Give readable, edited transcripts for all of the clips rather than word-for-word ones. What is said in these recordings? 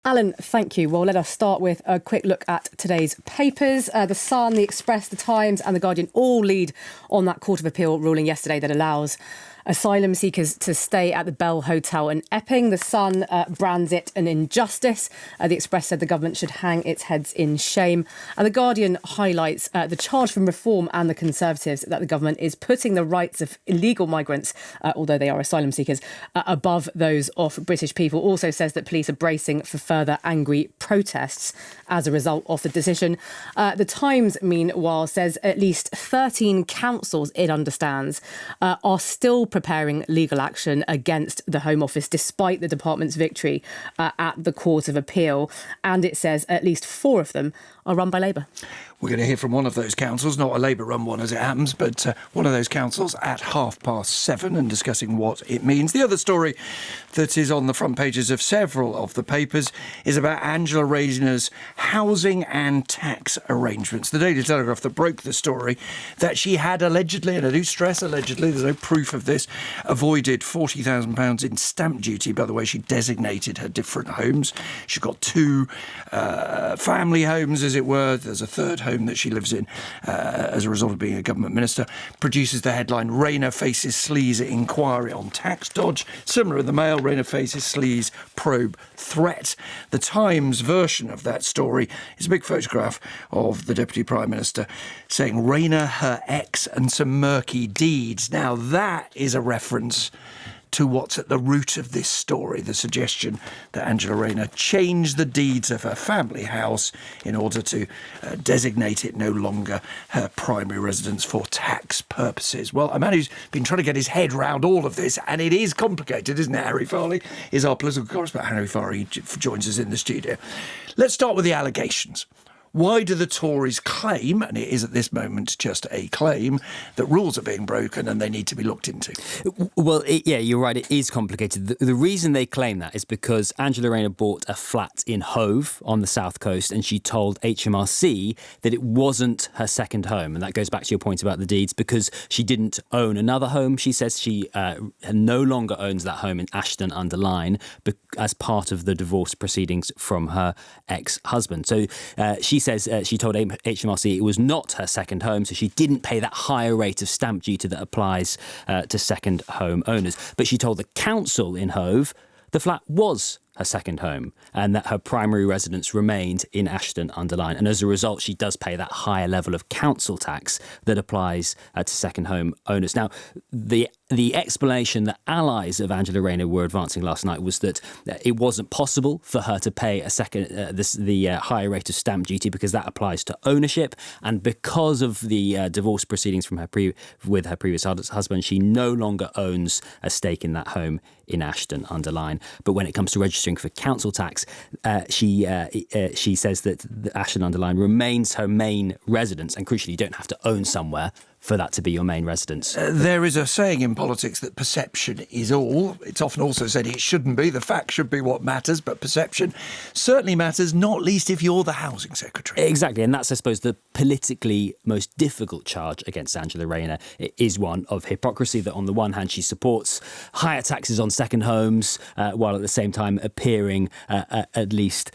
Alan, thank you. Well, let us start with a quick look at today's papers. The Sun, the Express, the Times and the Guardian all lead on that Court of Appeal ruling yesterday that allows asylum seekers to stay at the Bell Hotel in Epping. The Sun brands it an injustice. The Express said the government should hang its heads in shame. And the Guardian highlights the charge from Reform and the Conservatives that the government is putting the rights of illegal migrants, although they are asylum seekers, above those of British people. Also says that police are bracing for further angry protests as a result of the decision. The Times, meanwhile, says at least 13 councils it understands are still preparing legal action against the Home Office despite the department's victory at the Court of Appeal. And it says at least 4 of them are run by Labour. We're going to hear from one of those councils, not a Labour-run one as it happens, but one of those councils at 7:30 and discussing what it means. The other story that is on the front pages of several of the papers is about Angela Rayner's housing and tax arrangements. The Daily Telegraph that broke the story that she had allegedly, and I do stress allegedly, there's no proof of this, avoided £40,000 in stamp duty. By the way, she designated her different homes. She's got 2 family homes, as it were. There's a third home that she lives in as a result of being a government minister. Produces the headline, Rayner faces sleaze inquiry on tax dodge. Similar in the Mail, Rayner faces sleaze probe threat. The Times version of that story is a big photograph of the Deputy Prime Minister saying Rayner, her ex and some murky deeds. Now that is a reference to what's at the root of this story, the suggestion that Angela Rayner changed the deeds of her family house in order to designate it no longer her primary residence for tax purposes. Well, a man who's been trying to get his head round all of this, and it is complicated, isn't it? Harry Farley is our political correspondent. Harry Farley joins us in the studio. Let's start with the allegations. Why do the Tories claim, and it is at this moment just a claim, that rules are being broken and they need to be looked into? Well, yeah, you're right. It is complicated. The reason they claim that is because Angela Rayner bought a flat in Hove on the south coast and she told HMRC that it wasn't her second home. And that goes back to your point about the deeds, because she didn't own another home. She says she no longer owns that home in Ashton-under-Lyne as part of the divorce proceedings from her ex-husband. So she says she told HMRC it was not her second home, so she didn't pay that higher rate of stamp duty that applies to second home owners. But she told the council in Hove the flat was her second home and that her primary residence remained in Ashton-under-Lyne. And as a result, she does pay that higher level of council tax that applies to second home owners. Now, the explanation that allies of Angela Rayner were advancing last night was that it wasn't possible for her to pay the higher rate of stamp duty because that applies to ownership, and because of the divorce proceedings from with her previous husband, she no longer owns a stake in that home in Ashton-under-Lyne. But when it comes to registering for council tax, she says that Ashton-under-Lyne remains her main residence, and crucially, you don't have to own somewhere for that to be your main residence. There is a saying in politics that perception is all. It's often also said it shouldn't be. The fact should be what matters, but perception certainly matters, not least if you're the Housing Secretary. Exactly, and that's, I suppose, the politically most difficult charge against Angela Rayner. It is one of hypocrisy, that on the one hand she supports higher taxes on second homes, while at the same time appearing, at least,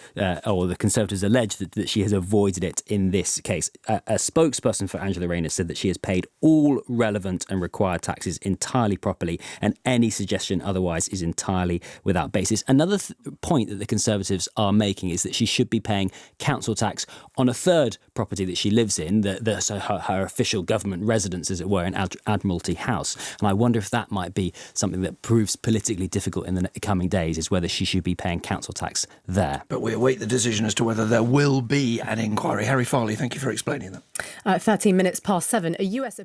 or the Conservatives allege that she has avoided it in this case. A spokesperson for Angela Rayner said that she has paid all relevant and required taxes entirely properly, and any suggestion otherwise is entirely without basis. Another point that the Conservatives are making is that she should be paying council tax on a third property that she lives in, so her official government residence, as it were, in Admiralty House. And I wonder if that might be something that proves politically difficult in the coming days, is whether she should be paying council tax there. But we await the decision as to whether there will be an inquiry. Harry Farley, thank you for explaining that. 13 minutes past 7. A US